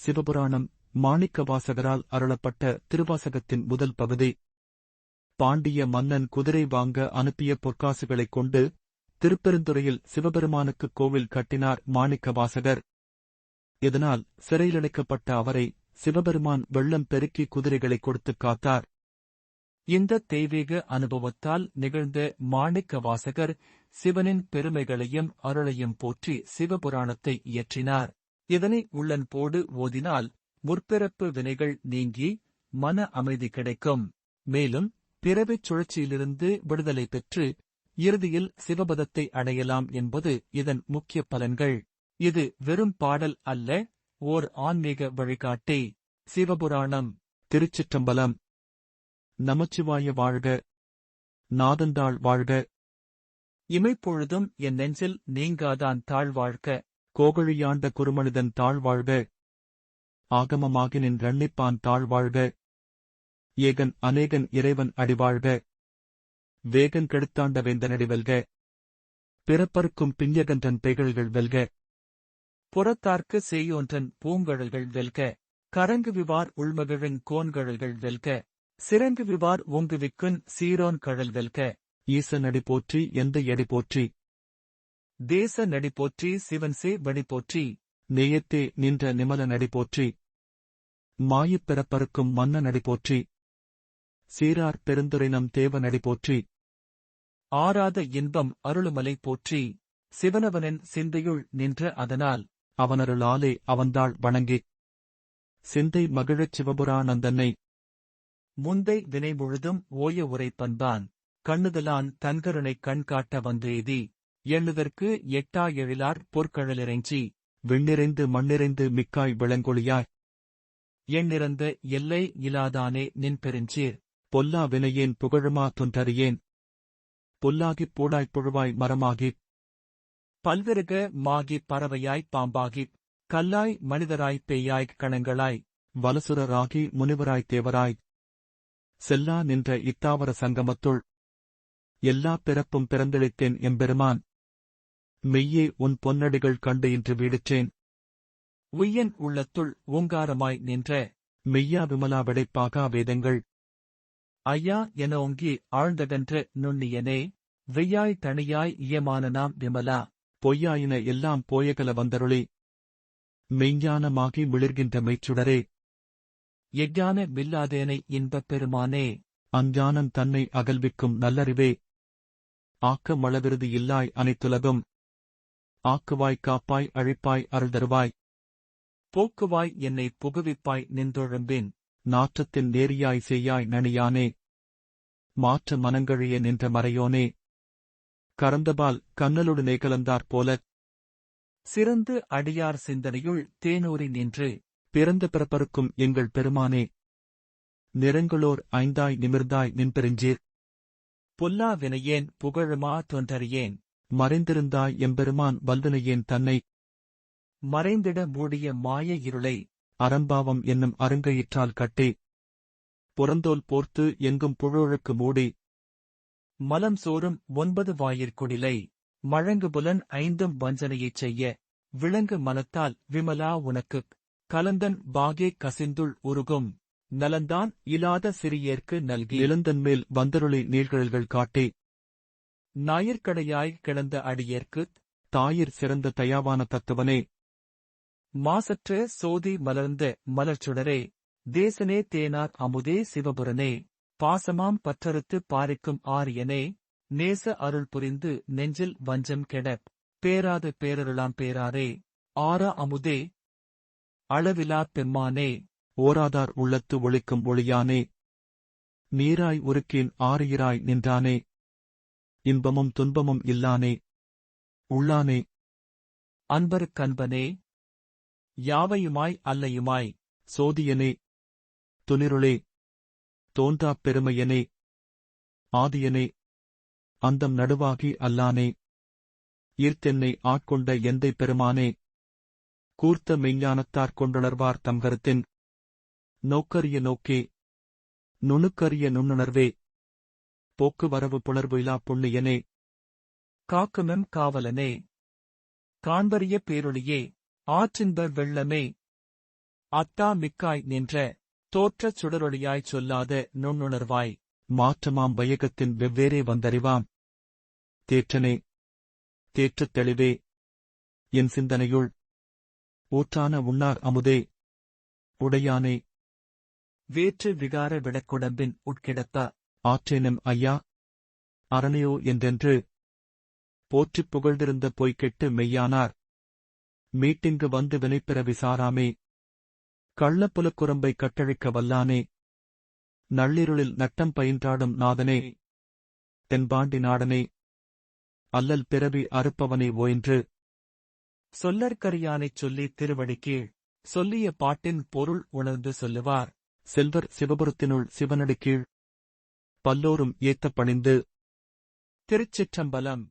சிவபுராணம் மாணிக்கவாசகரால் அருளப்பட்ட திருவாசகத்தின் முதல் பகுதி. பாண்டிய மன்னன் குதிரை வாங்க அனுப்பிய பொற்காசுகளைக் கொண்டு திருப்பெருந்துறையில் சிவபெருமானுக்கு கோவில் கட்டினார் மாணிக்கவாசகர். இதனால் சிறையிலடைக்கப்பட்ட அவரை சிவபெருமான் வெள்ளம் பெருக்கி குதிரைகளை கொடுத்துக் காத்தார். இந்த தெய்வீக அனுபவத்தால் நிகழ்ந்த மாணிக்கவாசகர் சிவனின் பெருமைகளையும் அருளையும் போற்றி சிவபுராணத்தை இயற்றினார். இதனை உள்ளன்போடு ஓதினால் முற்பிறப்பு வினைகள் நீங்கி மன அமைதி கிடைக்கும். மேலும் பிறவிச் சுழற்சியிலிருந்து விடுதலை பெற்று இறுதியில் சிவபதத்தை அடையலாம் என்பது இதன் முக்கிய பலன்கள். இது வெறும் பாடல் அல்ல, ஓர் ஆன்மீக வழிகாட்டி. சிவபுராணம். திருச்சிற்றம்பலம். நமச்சிவாய வாழ்க. நாதந்தாள் வாழ்க. இமைப்பொழுதும் என் நெஞ்சில் நீங்காதான் தாழ்வாழ்க. கோகழியாண்ட குருமனிதன் தாழ்வாழ்க. ஆகமமாகினின் ரண்ணிப்பான் தாழ்வாழ்க. ஏகன் அநேகன் இறைவன் அடிவாழ்க. வேகன் கெடுத்தாண்ட வேந்தனடி வெல்க. பிறப்பருக்கும் பிஞ்சகன்றன் பெய்கள்கள் வெல்க. புறத்தார்க்கு செய்யோன்றன் பூங்கழல்கள் வெல்க. கரங்கு விவார் உள்மகிழின் கோன்கழல்கள் வெல்க. சிறங்கு விவார் ஓங்குவிக்குன் சீரோன் கழல் வெல்க. ஈச நடி போற்றி எந்த எடி போற்றி. தேச நடி போற்றி சிவன்சே வடி போற்றி. நேயத்தே நின்ற நிமல நடி போற்றி. மாயிப் பிறப்பருக்கும் மன்ன நடி போற்றி. சீரார் பெருந்துரைனம் தேவ நடி போற்றி. ஆராத இன்பம் அருளுமலை போற்றி. சிவனவனின் சிந்தையுள் நின்ற அதனால் அவனருளாலே அவன்தாள் வணங்கி. சிந்தை மகிழச் சிவபுராணந்தன்னை முந்தை வினை முழுதும் ஓய உரைப்பன்பான். கண்ணுதலான் தன்கருணைக் கண்காட்ட வந்தேதி. எண்ணுதற்கு எட்டா எழிலார் பொற்கழலிறைஞ்சி. விண்ணிறைந்து மண்ணிறைந்து மிக்காய் விளங்கொழியாய். எண்ணிறந்த எல்லை இலாதானே நின் பெருஞ்சீர். பொல்லா வினையேன் புகழுமா தொன்றறியேன். புல்லாகிப் பூடாய்ப் புழுவாய் மரமாகிப் பல்விருக மாகிப் பறவையாய்ப் பாம்பாகிப் கல்லாய் மனிதராய்ப் பேயாய்க் கணங்களாய் வலசுரராகி முனிவராய்த் தேவராய் செல்லா நின்ற இத்தாவர சங்கமத்துள் எல்லாப் பிறப்பும் பிறந்தளித்தேன் எம்பெருமான். மெய்யே உன் பொன்னடிகள் கண்டு இன்று வீடுற்றேன். உய்யன் உள்ளத்துள் ஓங்காரமாய் நின்ற மெய்யா விமலா விடைப்பாகா வேதங்கள். ஐயா என ஓங்கி ஆழ்ந்தகன்ற நுண்ணியனே. வெய்யாய் தனியாய் இயமானனாம் விமலா. பொய்யாயின எல்லாம் போயகல வந்தருளி. மெய்ஞானமாகி மிளிர்கின்ற மெய்ச்சுடரே. எஞ்ஞான மில்லாதேனை இன்பப் பெருமானே. அஞ்ஞானன் தன்னை அகல்விக்கும் நல்லறிவே. ஆக்க மளவிருதி இல்லாய் அனைத்துலகும். ஆக்குவாய் காப்பாய் அழிப்பாய் அருள் தருவாய். போக்குவாய் என்னை புகுவிப்பாய் நின்றொழும்பின். நாற்றத்தின் நேரியாய் செய்யாய் நனியானே. மாற்ற மனங்கழிய நின்ற மறையோனே. கரந்தபால் கண்ணலுடனே கலந்தாற் போலச் சிறந்து அடியார் சிந்தனையுள் தேனூரி நின்று. பிறந்த பிறப்பருக்கும் எங்கள் பெருமானே. நிறங்களோர் ஐந்தாய் நிமிர்ந்தாய் நின்பெருஞ்சீர். பொல்லா வினையேன் புகழுமா தொன்றறியேன். மறைந்திருந்தாய் எம்பெருமான் வல்வினையேன் தன்னை. மறைந்திட மூடிய மாய இருளை. அறம்பாவம் என்னும் அருங்கயிற்றால் கட்டி. புறந்தோல் போர்த்து எங்கும் புழுழுக்கு மூடி. மலம் சோறும் 9 வாயிற்குடிலை. மழங்கு புலன் 5 வஞ்சனையைச் செய்ய. விளங்கு மனத்தால் விமலா உனக்குக் கலந்தன் பாகே கசிந்துள் உருகும். நலந்தான் இலாத சிறியேற்கு நல்கி இளந்தன்மேல் வந்தருளி நீழ்கழல்கள் காட்டி. ஞாயிற்கடையாய் கிளந்த அடியேற்குத் தாயிற் சிறந்த தயாவான தத்துவனே. மாசற்ற சோதி மலர்ந்த மலர்ச்சுடரே. தேசனே தேனார் அமுதே சிவபுரனே. பாசமாம் பற்றறுத்து பாரிக்கும் ஆரியனே. நேச அருள் புரிந்து நெஞ்சில் வஞ்சம் கெடப் பேராத பேரருளாம் பேராரே. ஆரா அமுதே. அளவிலாப் பெம்மானே. ஓராதார் உள்ளத்து ஒளிக்கும் ஒளியானே. நீராய் உருக்கின் ஆரியிராய் நின்றானே. இன்பமும் துன்பமும் இல்லானே. உள்ளானே. அன்பருக்கன்பனே. யாவையுமாய் அல்லையுமாய். சோதியனே. துணிருளே. தோன்றாப் பெருமையனே. ஆதியனே. அந்தம் நடுவாகி அல்லானே. ஈர்த்தென்னை ஆட்கொண்ட எந்தை பெருமானே. கூர்த்த மெய்ஞானத்தாற் கொண்டுணர்வார் தம் கருத்தின். நோக்கரிய நோக்கே. நுணுக்கரிய நுண்ணுணர்வே. போக்குவரவு புணர்வு இலா புண்ணியனே. காக்குமெம் காவலனே. காண்பரிய பேரொளியே. ஆற்றின்ப வெள்ளமே. அத்தா மிக்காய் நின்ற தோற்றச் சுடரொளியாய்ச் சொல்லாத நுண்ணுணர்வாய் மாற்றமாம் வையகத்தின் வெவ்வேறே வந்தறிவாம் தேற்றனே தேற்றத் தெளிவே என் சிந்தனையுள் ஊற்றான உண்ணார் அமுதே உடையானே வேற்று விகார விடக்குடம்பின் உட்கிடத்த ஆற்றேனும் ஐயா அரணையோ என்றென்று போற்றிப் புகழ்ந்திருந்த பொய்கெட்டு மெய்யானார் மீட்டிங்கு வந்து வினைப்பெற விசாராமே கள்ளப்புலக்குரம்பை கட்டழிக்க வல்லானே நள்ளிருளில் நட்டம் பயின்றாடும் நாதனே தென்பாண்டி நாடனே அல்லல் பிறவி அறுப்பவனே ஓயென்று சொல்லற்கரியானைச் சொல்லித் திருவடிக்கீழ் சொல்லிய பாட்டின் பொருள் உணர்ந்து சொல்லுவார் செல்வர் சிவபுரத்தினுள் சிவனடிக்கீழ் பல்லோரும் ஏத்தப் பணிந்து திருச்சிற்றம்பலம்.